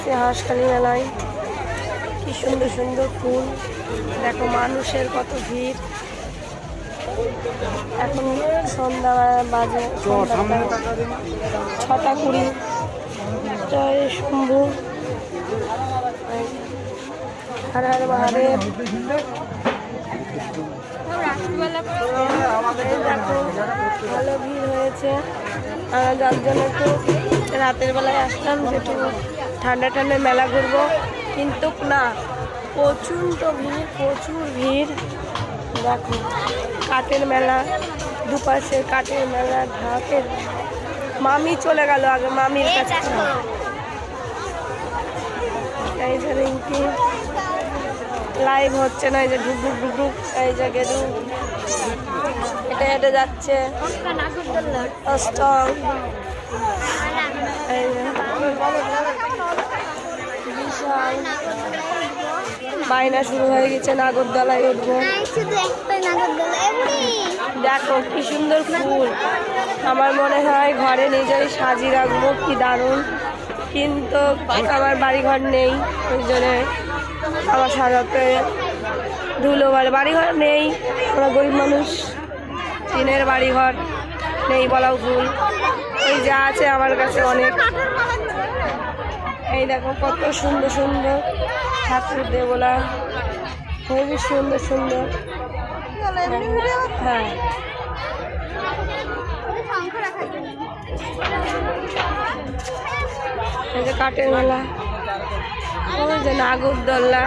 এসেছি হাঁসখালি মেলায়। কি সুন্দর সুন্দর ফুল, দেখো মানুষের কত ভিড়। এখন সন্ধ্যা বাজে 6:20। জয় শম্ভু, হর হর মহাদেব। দেখো ভালো ভিড় হয়েছে, যার জন্য একটু রাতের বেলায় আসলাম যে একটু ঠান্ডা ঠান্ডা মেলা ঘুরবো, কিন্তু না, প্রচণ্ড ভিড়, প্রচুর ভিড়। দেখো কাঠের মেলা, দুপাশে কাঠের মেলা, ঢাকের। মামি চলে গেল আগে, মামির কাছে। এই যে রিঙ্কি লাইভ হচ্ছে না, এই যে ঢুক ঢুক ঢুক ঢুক, এই যে গেরু এটা হেঁটে যাচ্ছে অষ্টম। এই যে বিশাল বায়না শুরু হয়ে গেছে, নাগরদোলায় উঠবো। দেখো কি সুন্দর ফুল, আমার মনে হয় ঘরে নিজেই সাজিয়ে রাখবো, কি দারুণ। কিন্তু আমার বাড়িঘর নেই, ওই জন্যে আমার সাজাতে ধুলো বাড়িঘর নেই। আমরা গরিব মানুষ, টিনের বাড়িঘর নেই বলাও ভুল। ওই যা আছে আমার কাছে অনেক। এই দেখো কত সুন্দর সুন্দর ঠাকুর দেবলা, খুবই সুন্দর সুন্দর। হ্যাঁ এই যে কাঠের মেলা, ওই যে নাগরদোলা।